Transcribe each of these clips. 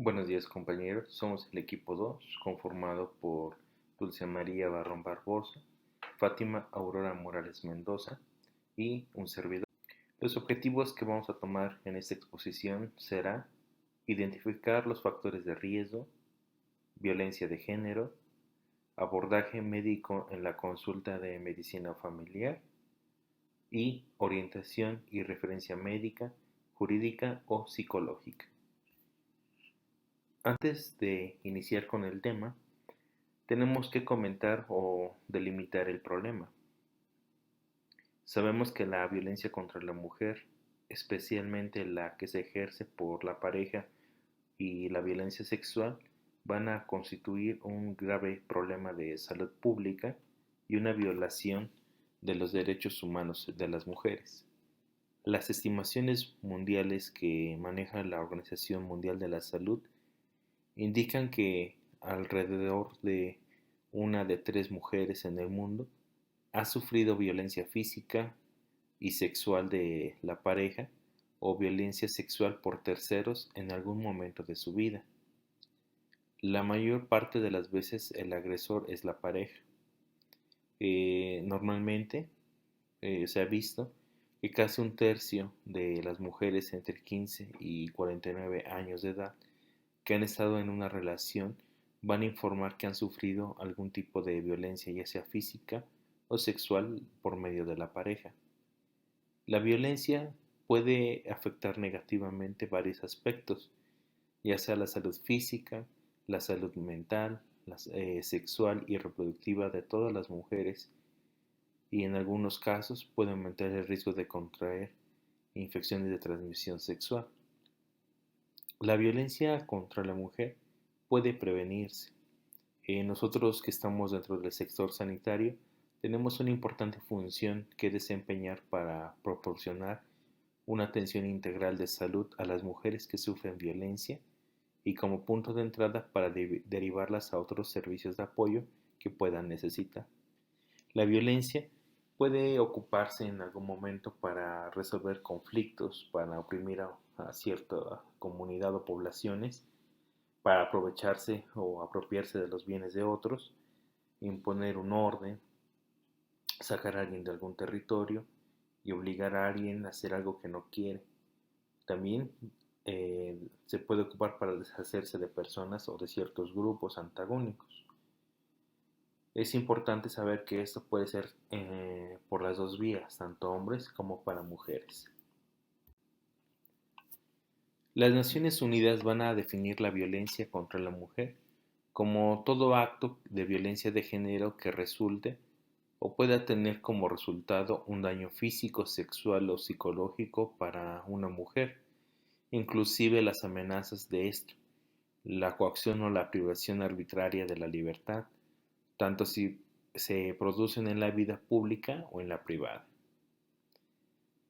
Buenos días compañeros, somos el equipo 2, conformado por Dulce María Barrón Barbosa, Fátima Aurora Morales Mendoza y un servidor. Los objetivos que vamos a tomar en esta exposición será identificar los factores de riesgo, violencia de género, abordaje médico en la consulta de medicina familiar y orientación y referencia médica, jurídica o psicológica. Antes de iniciar con el tema, tenemos que comentar o delimitar el problema. Sabemos que la violencia contra la mujer, especialmente la que se ejerce por la pareja y la violencia sexual, van a constituir un grave problema de salud pública y una violación de los derechos humanos de las mujeres. Las estimaciones mundiales que maneja la Organización Mundial de la Salud indican que alrededor de una de 3 mujeres en el mundo ha sufrido violencia física y sexual de la pareja o violencia sexual por terceros en algún momento de su vida. La mayor parte de las veces el agresor es la pareja. Normalmente se ha visto que casi un tercio de las mujeres entre 15 y 49 años de edad que han estado en una relación van a informar que han sufrido algún tipo de violencia, ya sea física o sexual, por medio de la pareja. La violencia puede afectar negativamente varios aspectos, ya sea la salud física, la salud mental, sexual y reproductiva de todas las mujeres, y en algunos casos puede aumentar el riesgo de contraer infecciones de transmisión sexual. La violencia contra la mujer puede prevenirse. Nosotros que estamos dentro del sector sanitario tenemos una importante función que desempeñar para proporcionar una atención integral de salud a las mujeres que sufren violencia y como punto de entrada para derivarlas a otros servicios de apoyo que puedan necesitar. La violencia puede ocuparse en algún momento para resolver conflictos, para oprimir a cierta comunidad o poblaciones, para aprovecharse o apropiarse de los bienes de otros, imponer un orden, sacar a alguien de algún territorio y obligar a alguien a hacer algo que no quiere. También se puede ocupar para deshacerse de personas o de ciertos grupos antagónicos. Es importante saber que esto puede ser por las dos vías, tanto hombres como para mujeres. Las Naciones Unidas van a definir la violencia contra la mujer como todo acto de violencia de género que resulte o pueda tener como resultado un daño físico, sexual o psicológico para una mujer, inclusive las amenazas de esto, la coacción o la privación arbitraria de la libertad, tanto si se producen en la vida pública o en la privada.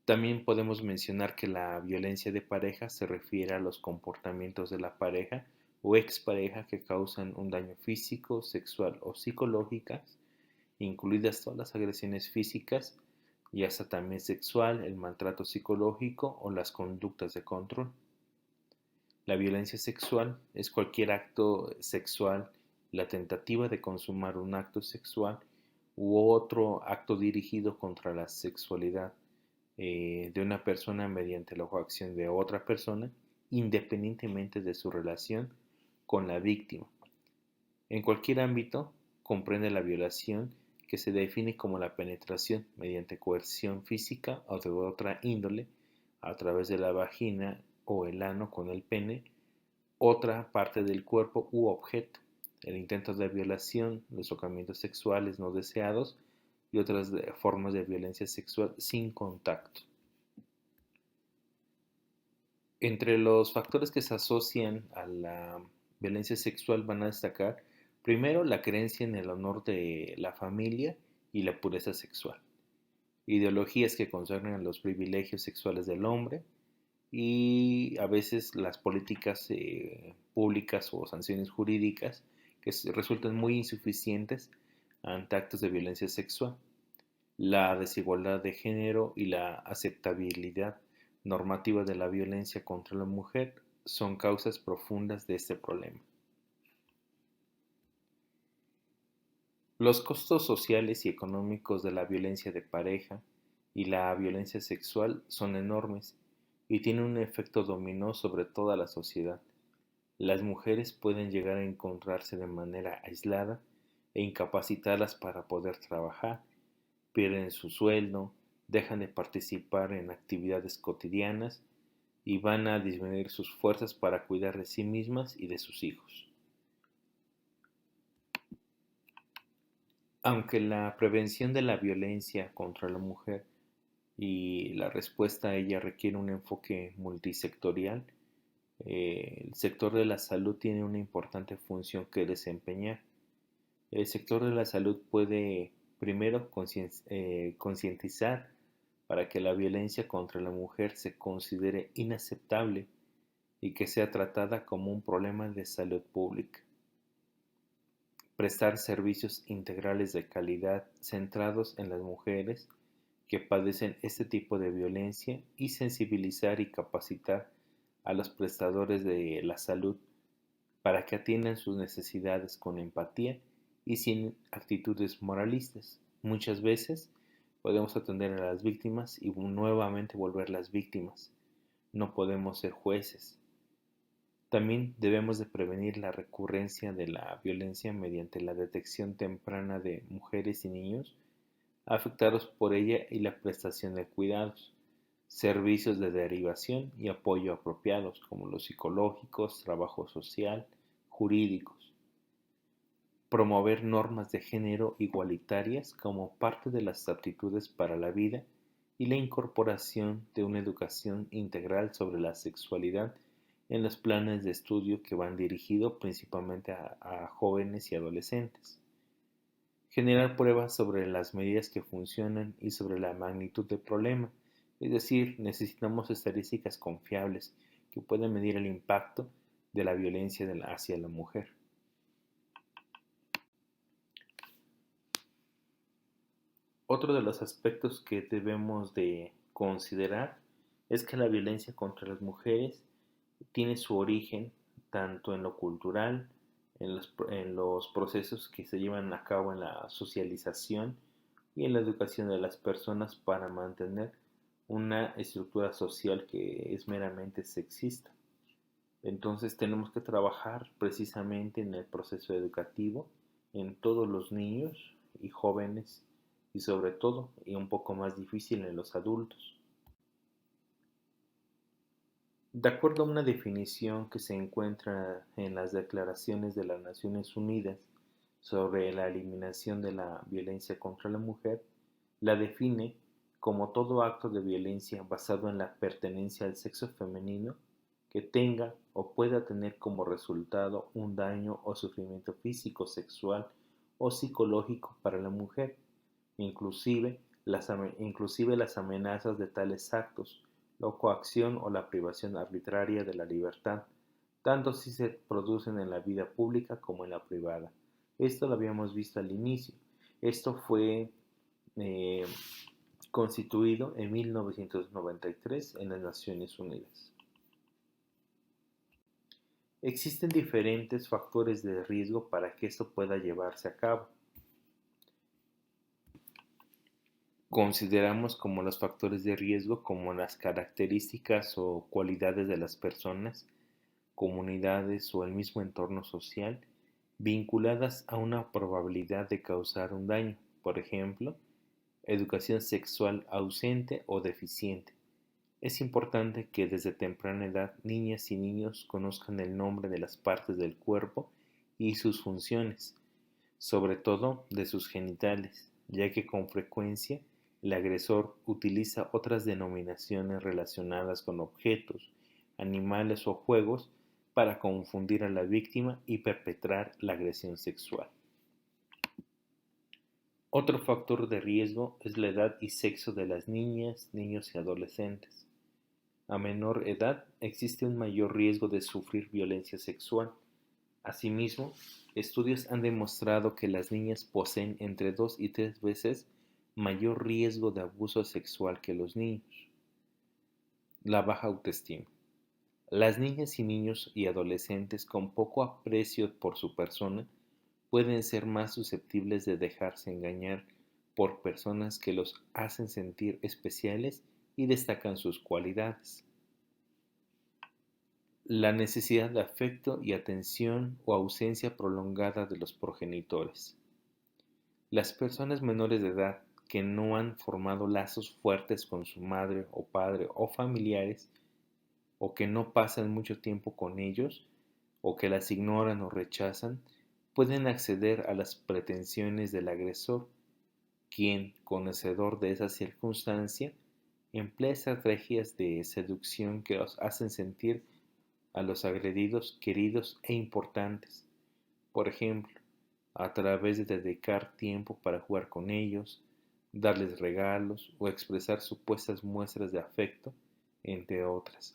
También podemos mencionar que la violencia de pareja se refiere a los comportamientos de la pareja o expareja que causan un daño físico, sexual o psicológicas, incluidas todas las agresiones físicas y hasta también sexual, el maltrato psicológico o las conductas de control. La violencia sexual es cualquier acto sexual, la tentativa de consumar un acto sexual u otro acto dirigido contra la sexualidad de una persona mediante la coacción de otra persona, independientemente de su relación con la víctima. En cualquier ámbito comprende la violación, que se define como la penetración mediante coerción física o de otra índole a través de la vagina o el ano con el pene, otra parte del cuerpo u objeto, el intento de violación, los tocamientos sexuales no deseados y otras formas de violencia sexual sin contacto. Entre los factores que se asocian a la violencia sexual van a destacar primero la creencia en el honor de la familia y la pureza sexual, ideologías que consagran los privilegios sexuales del hombre y a veces las políticas públicas o sanciones jurídicas que resultan muy insuficientes ante actos de violencia sexual, la desigualdad de género y la aceptabilidad normativa de la violencia contra la mujer son causas profundas de este problema. Los costos sociales y económicos de la violencia de pareja y la violencia sexual son enormes y tienen un efecto dominó sobre toda la sociedad. Las mujeres pueden llegar a encontrarse de manera aislada e incapacitadas para poder trabajar, pierden su sueldo, dejan de participar en actividades cotidianas y van a disminuir sus fuerzas para cuidar de sí mismas y de sus hijos. Aunque la prevención de la violencia contra la mujer y la respuesta a ella requiere un enfoque multisectorial, el sector de la salud tiene una importante función que desempeñar. El sector de la salud puede primero concientizar para que la violencia contra la mujer se considere inaceptable y que sea tratada como un problema de salud pública. Prestar servicios integrales de calidad centrados en las mujeres que padecen este tipo de violencia y sensibilizar y capacitar a los prestadores de la salud para que atiendan sus necesidades con empatía y sin actitudes moralistas. Muchas veces podemos atender a las víctimas y nuevamente volverlas víctimas. No podemos ser jueces. También debemos de prevenir la recurrencia de la violencia mediante la detección temprana de mujeres y niños afectados por ella y la prestación de cuidados, servicios de derivación y apoyo apropiados como los psicológicos, trabajo social, jurídicos. Promover normas de género igualitarias como parte de las aptitudes para la vida y la incorporación de una educación integral sobre la sexualidad en los planes de estudio que van dirigidos principalmente a jóvenes y adolescentes. Generar pruebas sobre las medidas que funcionan y sobre la magnitud del problema, es decir, necesitamos estadísticas confiables que puedan medir el impacto de la violencia hacia la mujer. Otro de los aspectos que debemos de considerar es que la violencia contra las mujeres tiene su origen tanto en lo cultural, en los procesos que se llevan a cabo en la socialización y en la educación de las personas para mantener una estructura social que es meramente sexista. Entonces tenemos que trabajar precisamente en el proceso educativo, en todos los niños y jóvenes y sobre todo, y un poco más difícil, en los adultos. De acuerdo a una definición que se encuentra en las declaraciones de las Naciones Unidas sobre la eliminación de la violencia contra la mujer, la define como todo acto de violencia basado en la pertenencia al sexo femenino que tenga o pueda tener como resultado un daño o sufrimiento físico, sexual o psicológico para la mujer, inclusive las amenazas de tales actos, la coacción o la privación arbitraria de la libertad, tanto si se producen en la vida pública como en la privada. Esto lo habíamos visto al inicio. Esto fue eh, constituido en 1993 en las Naciones Unidas. Existen diferentes factores de riesgo para que esto pueda llevarse a cabo. Consideramos como los factores de riesgo como las características o cualidades de las personas, comunidades o el mismo entorno social vinculadas a una probabilidad de causar un daño, por ejemplo, educación sexual ausente o deficiente. Es importante que desde temprana edad niñas y niños conozcan el nombre de las partes del cuerpo y sus funciones, sobre todo de sus genitales, ya que con frecuencia el agresor utiliza otras denominaciones relacionadas con objetos, animales o juegos para confundir a la víctima y perpetrar la agresión sexual. Otro factor de riesgo es la edad y sexo de las niñas, niños y adolescentes. A menor edad existe un mayor riesgo de sufrir violencia sexual. Asimismo, estudios han demostrado que las niñas poseen entre 2 y 3 veces mayor riesgo de abuso sexual que los niños. La baja autoestima. Las niñas y niños y adolescentes con poco aprecio por su persona pueden ser más susceptibles de dejarse engañar por personas que los hacen sentir especiales y destacan sus cualidades. La necesidad de afecto y atención o ausencia prolongada de los progenitores. Las personas menores de edad que no han formado lazos fuertes con su madre o padre o familiares, o que no pasan mucho tiempo con ellos, o que las ignoran o rechazan, pueden acceder a las pretensiones del agresor, quien, conocedor de esa circunstancia, emplea estrategias de seducción que los hacen sentir a los agredidos queridos e importantes. Por ejemplo, a través de dedicar tiempo para jugar con ellos, darles regalos o expresar supuestas muestras de afecto, entre otras.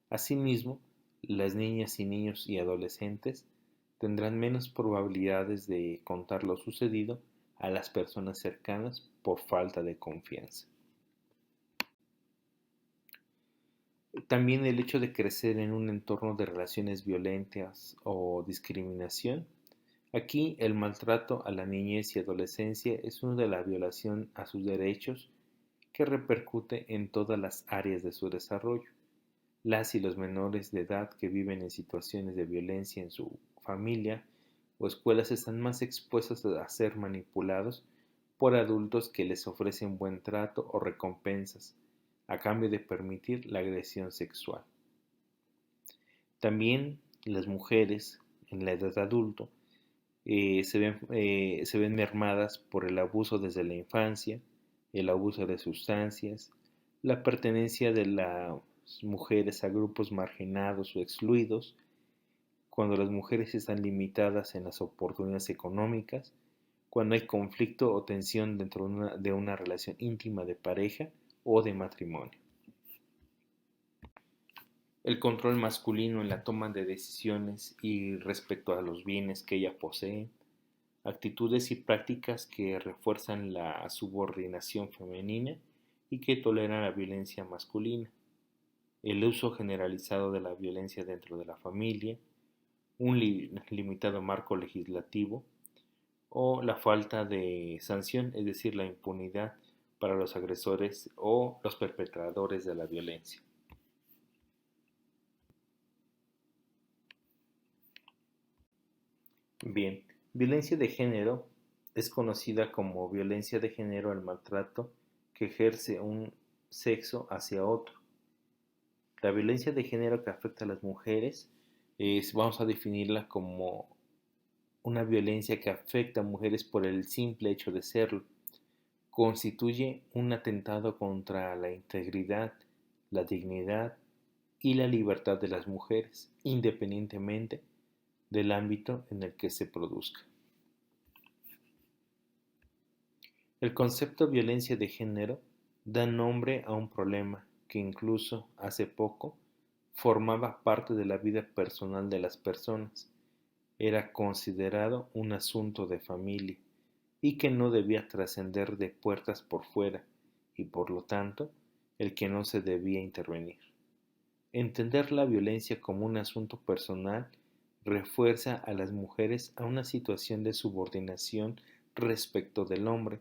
Asimismo, las niñas y niños y adolescentes tendrán menos probabilidades de contar lo sucedido a las personas cercanas por falta de confianza. También el hecho de crecer en un entorno de relaciones violentas o discriminación. Aquí el maltrato a la niñez y adolescencia es uno de la violación a sus derechos que repercute en todas las áreas de su desarrollo. Las y los menores de edad que viven en situaciones de violencia en su familia o escuelas están más expuestos a ser manipulados por adultos que les ofrecen buen trato o recompensas a cambio de permitir la agresión sexual. También las mujeres en la edad adulta se ven mermadas por el abuso desde la infancia, el abuso de sustancias, la pertenencia de las mujeres a grupos marginados o excluidos, cuando las mujeres están limitadas en las oportunidades económicas, cuando hay conflicto o tensión dentro de una relación íntima de pareja o de matrimonio. El control masculino en la toma de decisiones y respecto a los bienes que ella posee, actitudes y prácticas que refuerzan la subordinación femenina y que toleran la violencia masculina, el uso generalizado de la violencia dentro de la familia, un limitado marco legislativo o la falta de sanción, es decir, la impunidad para los agresores o los perpetradores de la violencia. Bien, violencia de género es conocida como violencia de género al maltrato que ejerce un sexo hacia otro. La violencia de género que afecta a las mujeres vamos a definirla como una violencia que afecta a mujeres por el simple hecho de serlo. Constituye un atentado contra la integridad, la dignidad y la libertad de las mujeres, independientemente del ámbito en el que se produzca. El concepto violencia de género da nombre a un problema que incluso hace poco formaba parte de la vida personal de las personas. Era considerado un asunto de familia y que no debía trascender de puertas por fuera y por lo tanto el que no se debía intervenir. Entender la violencia como un asunto personal refuerza a las mujeres a una situación de subordinación respecto del hombre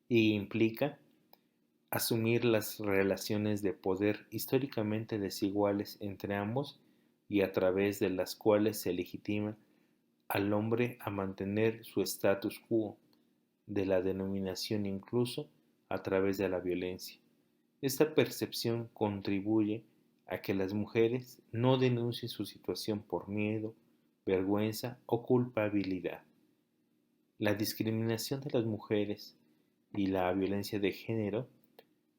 y implica asumir las relaciones de poder históricamente desiguales entre ambos y a través de las cuales se legitima al hombre a mantener su status quo, de la denominación incluso a través de la violencia. Esta percepción contribuye a que las mujeres no denuncien su situación por miedo, vergüenza o culpabilidad. La discriminación de las mujeres y la violencia de género,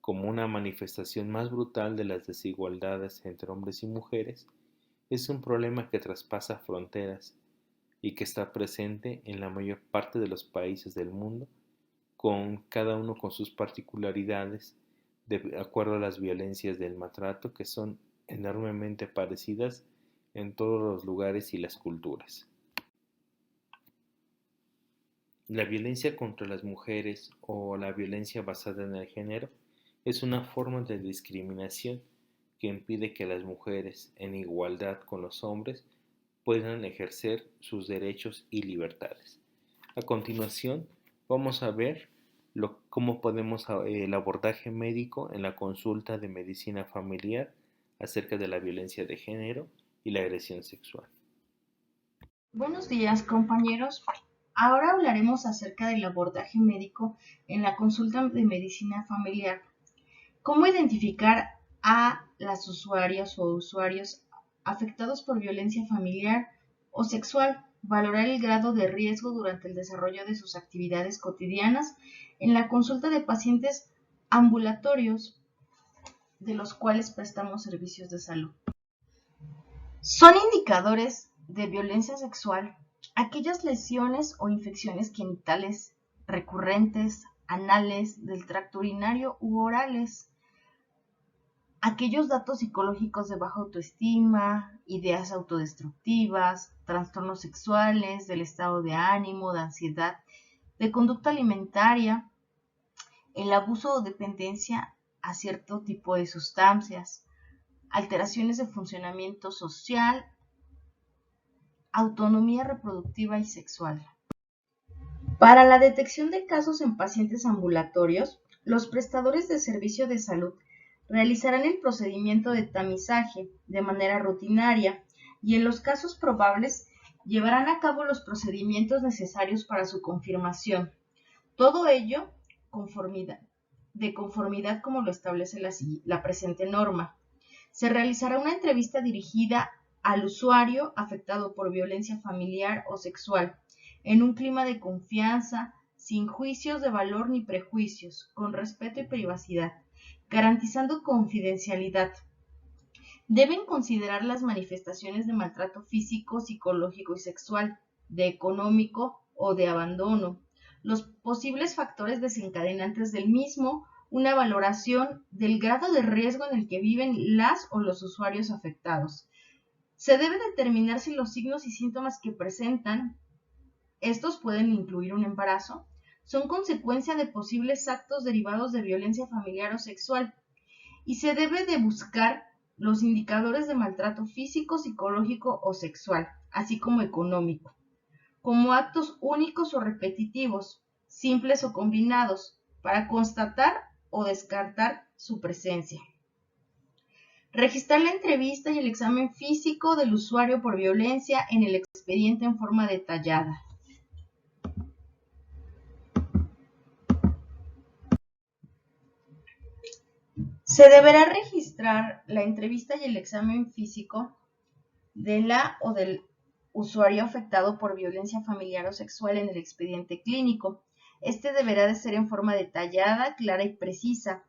como una manifestación más brutal de las desigualdades entre hombres y mujeres, es un problema que traspasa fronteras y que está presente en la mayor parte de los países del mundo, con cada uno con sus particularidades de acuerdo a las violencias del maltrato que son enormemente parecidas en todos los lugares y las culturas. La violencia contra las mujeres o la violencia basada en el género es una forma de discriminación que impide que las mujeres, en igualdad con los hombres, puedan ejercer sus derechos y libertades. A continuación, vamos a ver cómo podemos el abordaje médico en la consulta de medicina familiar acerca de la violencia de género y la agresión sexual. Buenos días, compañeros. Ahora hablaremos acerca del abordaje médico en la consulta de medicina familiar. ¿Cómo identificar a las usuarias o usuarios afectados por violencia familiar o sexual? Valorar el grado de riesgo durante el desarrollo de sus actividades cotidianas en la consulta de pacientes ambulatorios de los cuales prestamos servicios de salud. Son indicadores de violencia sexual aquellas lesiones o infecciones genitales recurrentes, anales, del tracto urinario u orales, aquellos datos psicológicos de baja autoestima, ideas autodestructivas, trastornos sexuales, del estado de ánimo, de ansiedad, de conducta alimentaria, el abuso o dependencia a cierto tipo de sustancias, alteraciones de funcionamiento social, autonomía reproductiva y sexual. Para la detección de casos en pacientes ambulatorios, los prestadores de servicio de salud realizarán el procedimiento de tamizaje de manera rutinaria y en los casos probables llevarán a cabo los procedimientos necesarios para su confirmación. Todo ello de conformidad como lo establece la presente norma. Se realizará una entrevista dirigida al usuario afectado por violencia familiar o sexual, en un clima de confianza, sin juicios de valor ni prejuicios, con respeto y privacidad, garantizando confidencialidad. Deben considerar las manifestaciones de maltrato físico, psicológico y sexual, de económico o de abandono, los posibles factores desencadenantes del mismo, una valoración del grado de riesgo en el que viven las o los usuarios afectados. Se debe determinar si los signos y síntomas que presentan, estos pueden incluir un embarazo, son consecuencia de posibles actos derivados de violencia familiar o sexual, y se debe de buscar los indicadores de maltrato físico, psicológico o sexual, así como económico, como actos únicos o repetitivos, simples o combinados, para constatar o descartar su presencia. Registrar la entrevista y el examen físico del usuario por violencia en el expediente en forma detallada. Se deberá registrar la entrevista y el examen físico de la o del usuario afectado por violencia familiar o sexual en el expediente clínico. Este deberá de ser en forma detallada, clara y precisa,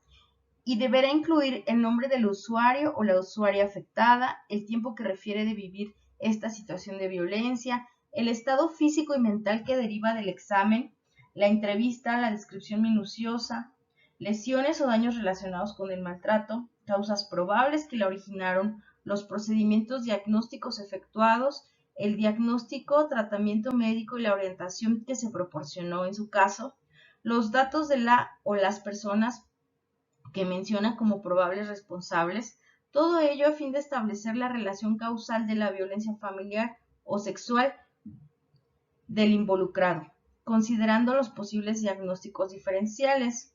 y deberá incluir el nombre del usuario o la usuaria afectada, el tiempo que refiere de vivir esta situación de violencia, el estado físico y mental que deriva del examen, la entrevista, la descripción minuciosa, lesiones o daños relacionados con el maltrato, causas probables que la originaron, los procedimientos diagnósticos efectuados, el diagnóstico, tratamiento médico y la orientación que se proporcionó en su caso, los datos de la o las personas que menciona como probables responsables, todo ello a fin de establecer la relación causal de la violencia familiar o sexual del involucrado, considerando los posibles diagnósticos diferenciales.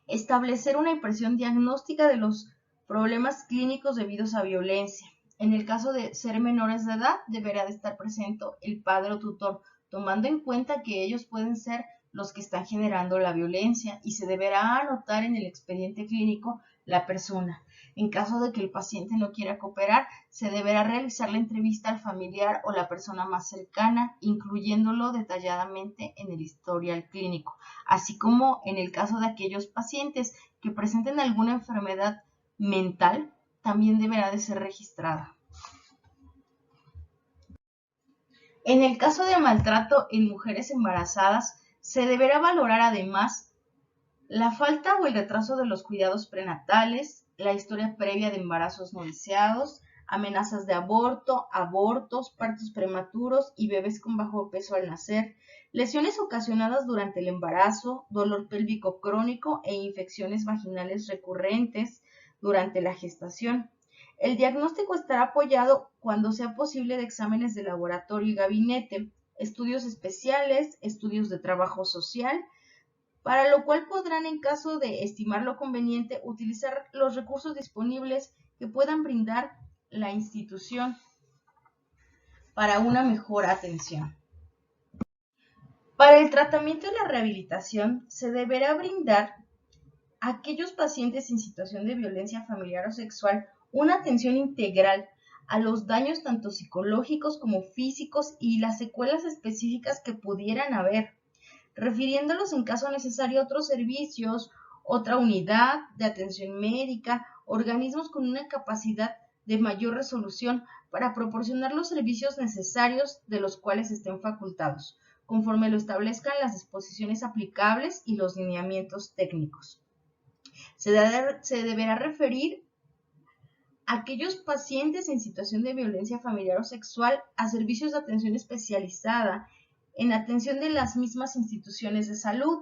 Establecer una impresión diagnóstica de los problemas clínicos debidos a violencia. En el caso de ser menores de edad, deberá de estar presente el padre o tutor, tomando en cuenta que ellos pueden ser los que están generando la violencia y se deberá anotar en el expediente clínico la persona. En caso de que el paciente no quiera cooperar, se deberá realizar la entrevista al familiar o la persona más cercana, incluyéndolo detalladamente en el historial clínico, así como en el caso de aquellos pacientes que presenten alguna enfermedad mental, también deberá de ser registrada. En el caso de maltrato en mujeres embarazadas, se deberá valorar además la falta o el retraso de los cuidados prenatales, la historia previa de embarazos no deseados, amenazas de aborto, abortos, partos prematuros y bebés con bajo peso al nacer, lesiones ocasionadas durante el embarazo, dolor pélvico crónico e infecciones vaginales recurrentes, durante la gestación. El diagnóstico estará apoyado cuando sea posible de exámenes de laboratorio y gabinete, estudios especiales, estudios de trabajo social, para lo cual podrán, en caso de estimarlo conveniente, utilizar los recursos disponibles que puedan brindar la institución para una mejor atención. Para el tratamiento y la rehabilitación se deberá brindar a aquellos pacientes en situación de violencia familiar o sexual una atención integral a los daños tanto psicológicos como físicos y las secuelas específicas que pudieran haber, refiriéndolos en caso necesario a otros servicios, otra unidad de atención médica, organismos con una capacidad de mayor resolución para proporcionar los servicios necesarios de los cuales estén facultados, conforme lo establezcan las disposiciones aplicables y los lineamientos técnicos. Se deberá referir a aquellos pacientes en situación de violencia familiar o sexual a servicios de atención especializada en atención de las mismas instituciones de salud,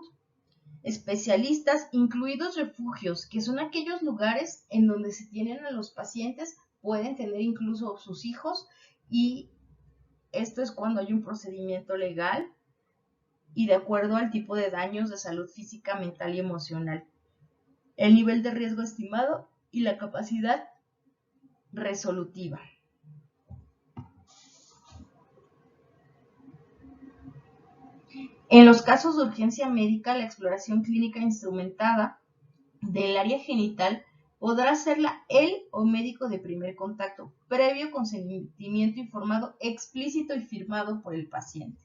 especialistas, incluidos refugios, que son aquellos lugares en donde se tienen a los pacientes, pueden tener incluso sus hijos, y esto es cuando hay un procedimiento legal y de acuerdo al tipo de daños de salud física, mental y emocional, el nivel de riesgo estimado y la capacidad resolutiva. En los casos de urgencia médica, la exploración clínica instrumentada del área genital podrá hacerla él o médico de primer contacto, previo consentimiento informado, explícito y firmado por el paciente.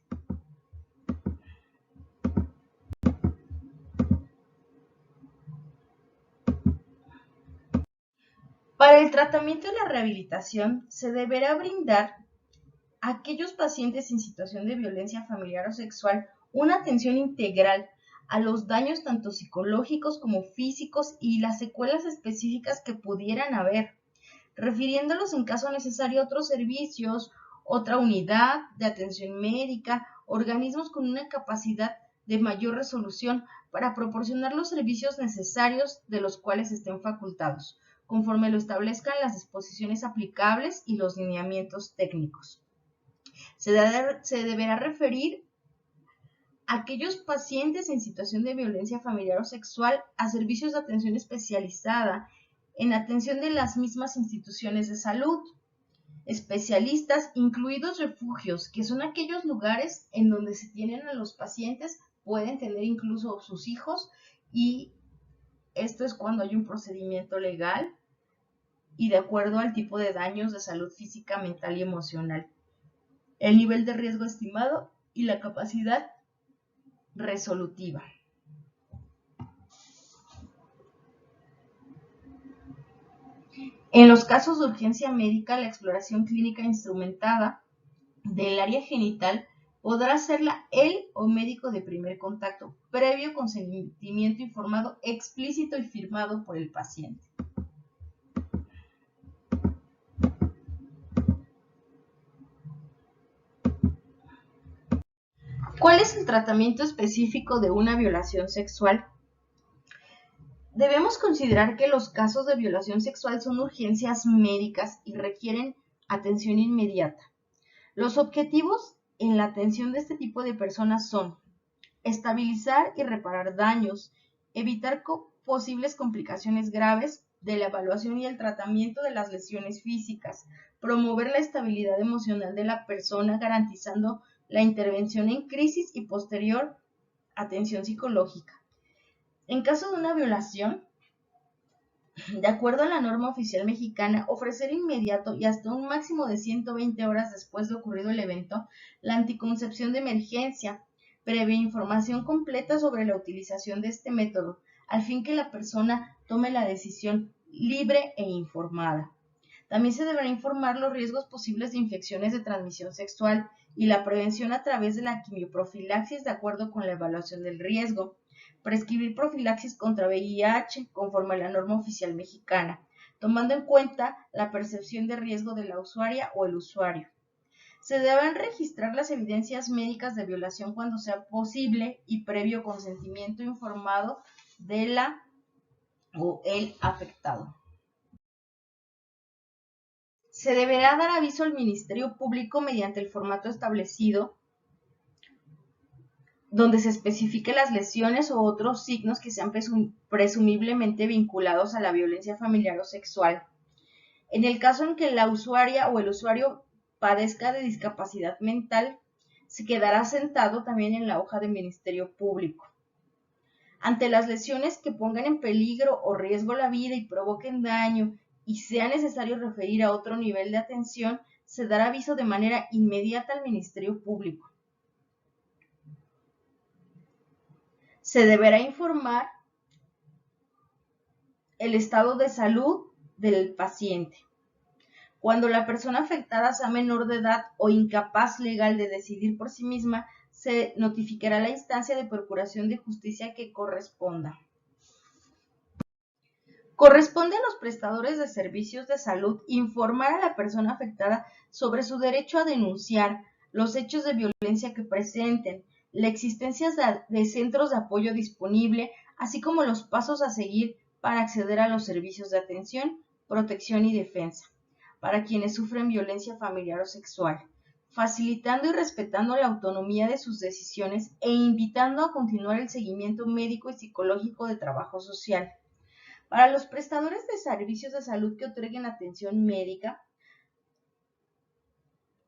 Para el tratamiento y la rehabilitación se deberá brindar a aquellos pacientes en situación de violencia familiar o sexual una atención integral a los daños tanto psicológicos como físicos y las secuelas específicas que pudieran haber, refiriéndolos en caso necesario a otros servicios, otra unidad de atención médica, organismos con una capacidad de mayor resolución para proporcionar los servicios necesarios de los cuales estén facultados, conforme lo establezcan las disposiciones aplicables y los lineamientos técnicos. Se deberá referir a aquellos pacientes en situación de violencia familiar o sexual a servicios de atención especializada en atención de las mismas instituciones de salud, especialistas, incluidos refugios, que son aquellos lugares en donde se tienen a los pacientes, pueden tener incluso sus hijos, y esto es cuando hay un procedimiento legal y de acuerdo al tipo de daños de salud física, mental y emocional, el nivel de riesgo estimado y la capacidad resolutiva. En los casos de urgencia médica, la exploración clínica instrumentada del área genital podrá hacerla él o médico de primer contacto, previo consentimiento informado, explícito y firmado por el paciente. ¿Cuál es el tratamiento específico de una violación sexual? Debemos considerar que los casos de violación sexual son urgencias médicas y requieren atención inmediata. Los objetivos en la atención de este tipo de personas son estabilizar y reparar daños, evitar posibles complicaciones graves de la evaluación y el tratamiento de las lesiones físicas, promover la estabilidad emocional de la persona garantizando la intervención en crisis y posterior atención psicológica. En caso de una violación, de acuerdo a la norma oficial mexicana, ofrecer inmediato y hasta un máximo de 120 horas después de ocurrido el evento, la anticoncepción de emergencia, previa información completa sobre la utilización de este método, al fin que la persona tome la decisión libre e informada. También se deberá informar los riesgos posibles de infecciones de transmisión sexual y la prevención a través de la quimioprofilaxis de acuerdo con la evaluación del riesgo. Prescribir profilaxis contra VIH conforme a la norma oficial mexicana, tomando en cuenta la percepción de riesgo de la usuaria o el usuario. Se deben registrar las evidencias médicas de violación cuando sea posible y previo consentimiento informado de la o el afectado. Se deberá dar aviso al Ministerio Público mediante el formato establecido, donde se especifique las lesiones o otros signos que sean presumiblemente vinculados a la violencia familiar o sexual. En el caso en que la usuaria o el usuario padezca de discapacidad mental, se quedará sentado también en la hoja del Ministerio Público. Ante las lesiones que pongan en peligro o riesgo la vida y provoquen daño y sea necesario referir a otro nivel de atención, se dará aviso de manera inmediata al Ministerio Público. Se deberá informar el estado de salud del paciente. Cuando la persona afectada sea menor de edad o incapaz legal de decidir por sí misma, se notificará a la instancia de procuración de justicia que corresponda. Corresponde a los prestadores de servicios de salud informar a la persona afectada sobre su derecho a denunciar los hechos de violencia que presenten, la existencia de centros de apoyo disponible, así como los pasos a seguir para acceder a los servicios de atención, protección y defensa para quienes sufren violencia familiar o sexual, facilitando y respetando la autonomía de sus decisiones e invitando a continuar el seguimiento médico y psicológico de trabajo social. Para los prestadores de servicios de salud que otorguen atención médica,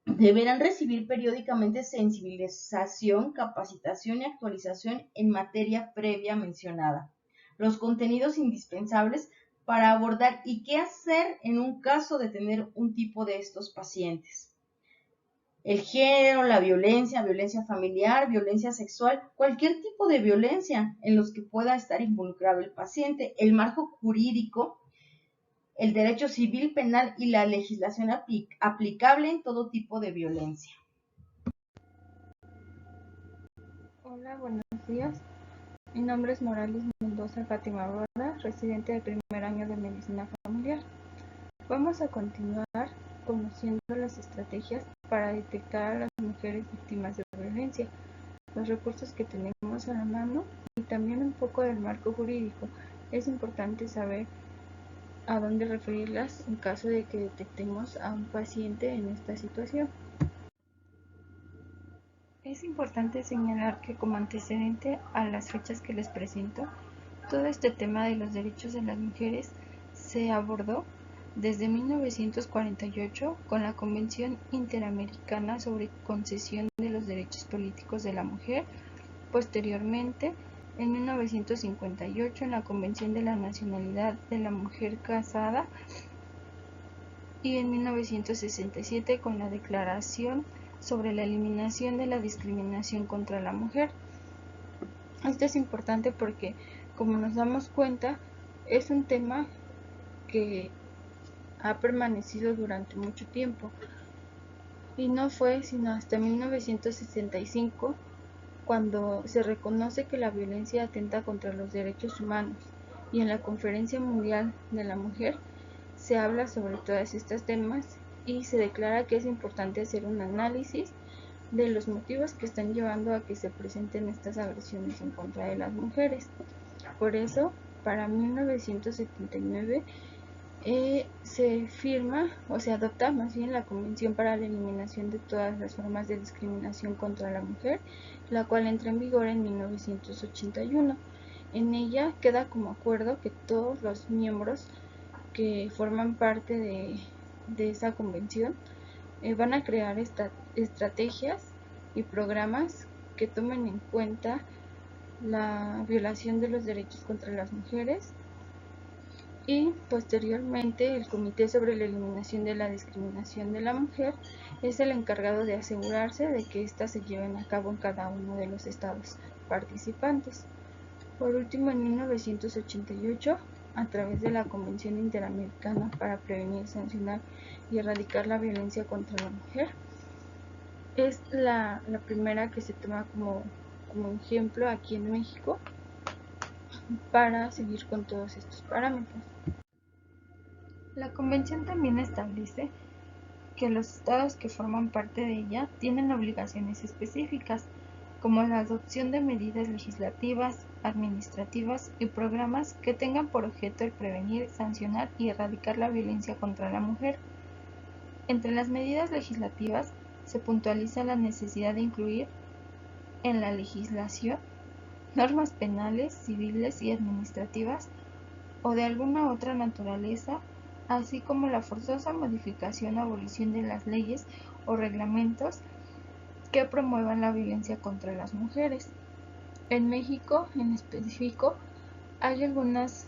deberán recibir periódicamente sensibilización, capacitación y actualización en materia previa mencionada, los contenidos indispensables para abordar y qué hacer en un caso de tener un tipo de estos pacientes. El género, la violencia, violencia familiar, violencia sexual, cualquier tipo de violencia en los que pueda estar involucrado el paciente, el marco jurídico, el derecho civil, penal y la legislación aplicable en todo tipo de violencia. Hola, buenos días. Mi nombre es Morales Mendoza Fátima Borda, residente de primer año de Medicina Familiar. Vamos a continuar conociendo las estrategias para detectar a las mujeres víctimas de violencia, los recursos que tenemos a la mano y también un poco del marco jurídico. Es importante saber a dónde referirlas en caso de que detectemos a un paciente en esta situación. Es importante señalar que como antecedente a las fechas que les presento, todo este tema de los derechos de las mujeres se abordó desde 1948 con la Convención Interamericana sobre Concesión de los Derechos Políticos de la Mujer, posteriormente en 1958 en la Convención de la Nacionalidad de la Mujer Casada y en 1967 con la Declaración sobre la eliminación de la discriminación contra la mujer. Esto es importante porque, como nos damos cuenta, es un tema que ha permanecido durante mucho tiempo y no fue sino hasta 1965 cuando se reconoce que la violencia atenta contra los derechos humanos, y en la Conferencia Mundial de la Mujer se habla sobre todos estos temas y se declara que es importante hacer un análisis de los motivos que están llevando a que se presenten estas agresiones en contra de las mujeres. Por eso, para 1979 se firma o se adopta más bien la Convención para la Eliminación de todas las formas de discriminación contra la mujer, la cual entra en vigor en 1981. En ella queda como acuerdo que todos los miembros que forman parte de esa convención van a crear estrategias y programas que tomen en cuenta la violación de los derechos contra las mujeres, y posteriormente el Comité sobre la Eliminación de la Discriminación de la Mujer es el encargado de asegurarse de que éstas se lleven a cabo en cada uno de los estados participantes. Por último, en 1988, a través de la Convención Interamericana para Prevenir, Sancionar y Erradicar la Violencia contra la Mujer, es la primera que se toma como ejemplo aquí en México para seguir con todos estos parámetros. La Convención también establece que los estados que forman parte de ella tienen obligaciones específicas, como la adopción de medidas legislativas, administrativas y programas que tengan por objeto el prevenir, sancionar y erradicar la violencia contra la mujer. Entre las medidas legislativas se puntualiza la necesidad de incluir en la legislación normas penales, civiles y administrativas o de alguna otra naturaleza, así como la forzosa modificación o abolición de las leyes o reglamentos que promuevan la violencia contra las mujeres. En México, en específico, hay algunas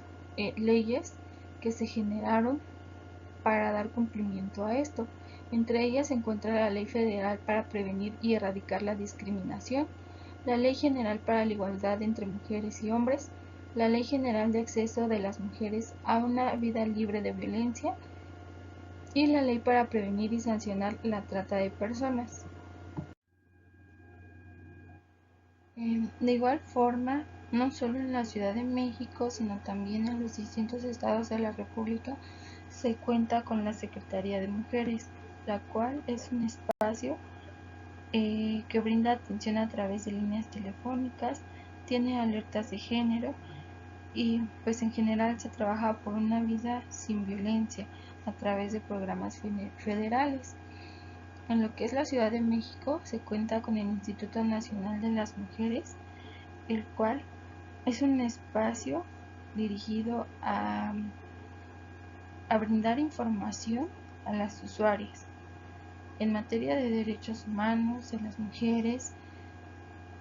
leyes que se generaron para dar cumplimiento a esto. Entre ellas se encuentra la Ley Federal para prevenir y erradicar la discriminación, la Ley General para la Igualdad entre Mujeres y Hombres, la Ley General de Acceso de las Mujeres a una vida libre de violencia y la Ley para prevenir y sancionar la trata de personas. De igual forma, no solo en la Ciudad de México, sino también en los distintos estados de la República, se cuenta con la Secretaría de Mujeres, la cual es un espacio que brinda atención a través de líneas telefónicas, tiene alertas de género y pues en general se trabaja por una vida sin violencia a través de programas federales. En lo que es la Ciudad de México se cuenta con el Instituto Nacional de las Mujeres, el cual es un espacio dirigido a brindar información a las usuarias en materia de derechos humanos de las mujeres,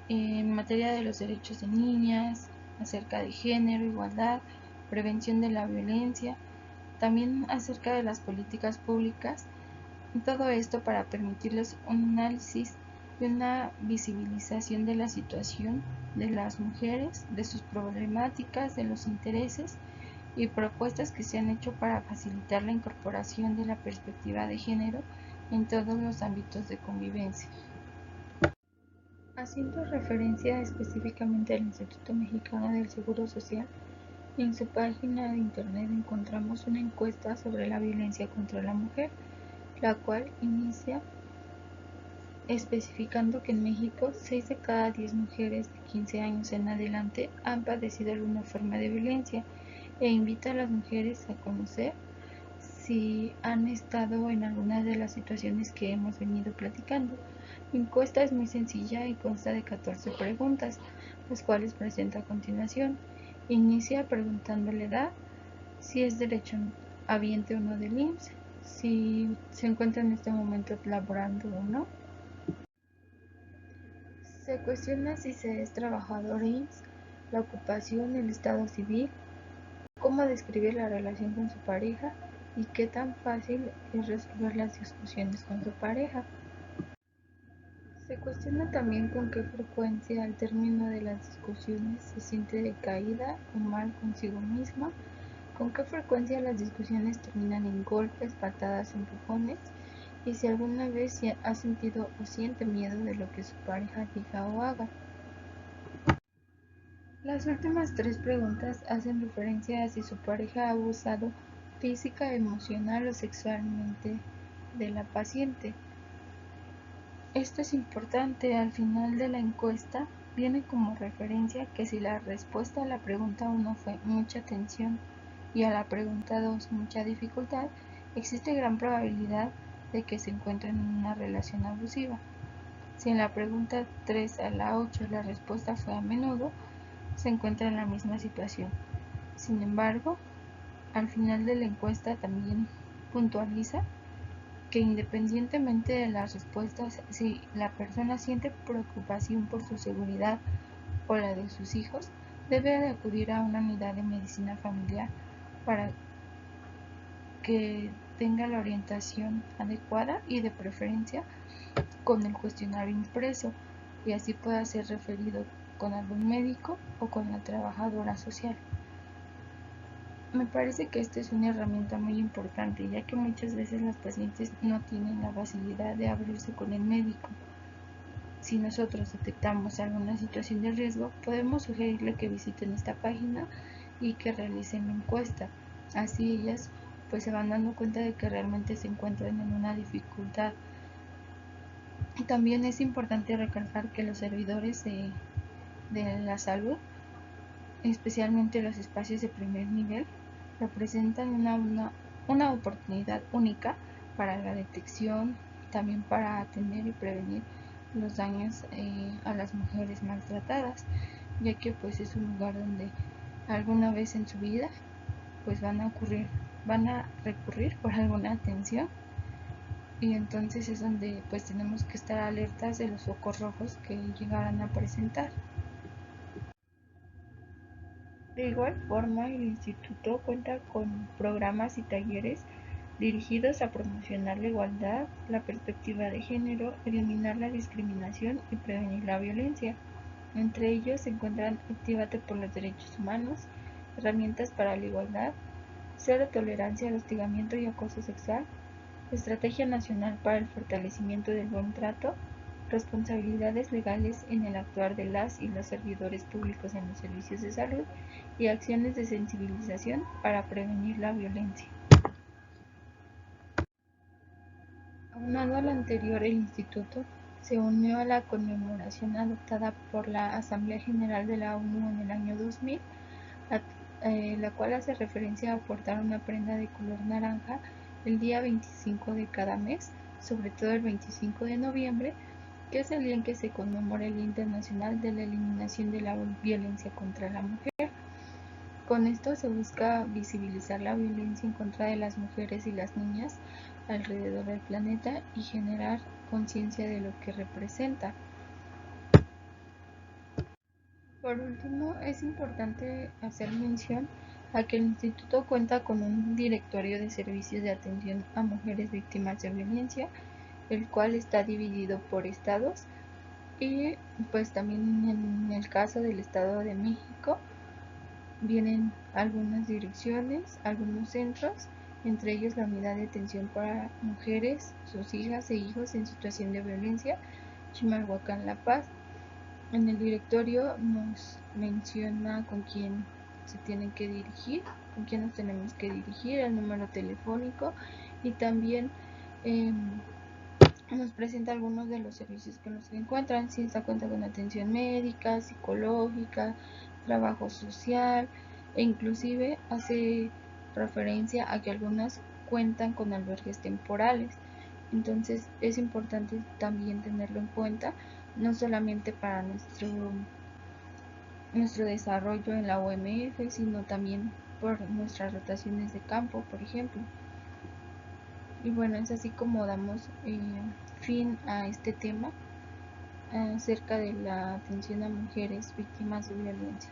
en materia de los derechos de niñas, acerca de género, igualdad, prevención de la violencia, también acerca de las políticas públicas, y todo esto para permitirles un análisis y una visibilización de la situación de las mujeres, de sus problemáticas, de los intereses y propuestas que se han hecho para facilitar la incorporación de la perspectiva de género en todos los ámbitos de convivencia. Haciendo referencia específicamente al Instituto Mexicano del Seguro Social, en su página de internet encontramos una encuesta sobre la violencia contra la mujer, la cual inicia especificando que en México 6 de cada 10 mujeres de 15 años en adelante han padecido alguna forma de violencia e invita a las mujeres a conocer si han estado en alguna de las situaciones que hemos venido platicando. La encuesta es muy sencilla y consta de 14 preguntas, las cuales presento a continuación. Inicia preguntando la edad, si es derechohabiente o no del IMSS, si se encuentra en este momento laborando o no. Se cuestiona si se es trabajador IMSS, la ocupación, el estado civil, cómo describe la relación con su pareja y qué tan fácil es resolver las discusiones con su pareja. Se cuestiona también con qué frecuencia al término de las discusiones se siente decaída o mal consigo misma, con qué frecuencia las discusiones terminan en golpes, patadas, empujones, y si alguna vez ha sentido o siente miedo de lo que su pareja diga o haga. Las últimas 3 preguntas hacen referencia a si su pareja ha abusado física, emocional o sexualmente de la paciente. Esto es importante. Al final de la encuesta viene como referencia que si la respuesta a la pregunta 1 fue mucha tensión y a la pregunta 2 mucha dificultad, existe gran probabilidad de que se encuentren en una relación abusiva. Si en la pregunta 3 a la 8 la respuesta fue a menudo, se encuentra en la misma situación. Sin embargo, al final de la encuesta también puntualiza que independientemente de las respuestas, si la persona siente preocupación por su seguridad o la de sus hijos, debe de acudir a una unidad de medicina familiar para que tenga la orientación adecuada y de preferencia con el cuestionario impreso y así pueda ser referido con algún médico o con la trabajadora social. Me parece que esta es una herramienta muy importante, ya que muchas veces las pacientes no tienen la facilidad de abrirse con el médico. Si nosotros detectamos alguna situación de riesgo, podemos sugerirle que visiten esta página y que realicen la encuesta. Así ellas pues se van dando cuenta de que realmente se encuentran en una dificultad. También es importante recalcar que los servidores de la salud, especialmente los espacios de primer nivel, representan una oportunidad única para la detección, también para atender y prevenir los daños a las mujeres maltratadas, ya que pues es un lugar donde alguna vez en su vida pues van a recurrir por alguna atención, y entonces es donde pues tenemos que estar alertas de los focos rojos que llegaran a presentar. De igual forma, el instituto cuenta con programas y talleres dirigidos a promocionar la igualdad, la perspectiva de género, eliminar la discriminación y prevenir la violencia. Entre ellos se encuentran Actívate por los Derechos Humanos, Herramientas para la Igualdad, Cero Tolerancia al Hostigamiento y Acoso Sexual, Estrategia Nacional para el Fortalecimiento del Buen Trato, Responsabilidades legales en el actuar de las y los servidores públicos en los servicios de salud y acciones de sensibilización para prevenir la violencia. Aunado a lo anterior, el Instituto se unió a la conmemoración adoptada por la Asamblea General de la ONU en el año 2000, la cual hace referencia a aportar una prenda de color naranja el día 25 de cada mes, sobre todo el 25 de noviembre, que es el día en que se conmemora el Día Internacional de la Eliminación de la Violencia contra la Mujer. Con esto se busca visibilizar la violencia en contra de las mujeres y las niñas alrededor del planeta y generar conciencia de lo que representa. Por último, es importante hacer mención a que el instituto cuenta con un directorio de servicios de atención a mujeres víctimas de violencia, el cual está dividido por estados, y pues también en el caso del Estado de México vienen algunas direcciones, algunos centros, entre ellos la Unidad de Atención para Mujeres, sus hijas e hijos en situación de violencia, Chimalhuacán, La Paz. En el directorio nos menciona con quién se tienen que dirigir, con quién nos tenemos que dirigir, el número telefónico, y también nos presenta algunos de los servicios que nos encuentran. Si esta cuenta con atención médica, psicológica, trabajo social, e inclusive hace referencia a que algunas cuentan con albergues temporales. Entonces es importante también tenerlo en cuenta, no solamente para nuestro desarrollo en la OMF, sino también por nuestras rotaciones de campo, por ejemplo. Y bueno, es así como damos fin a este tema acerca de la atención a mujeres víctimas de violencia.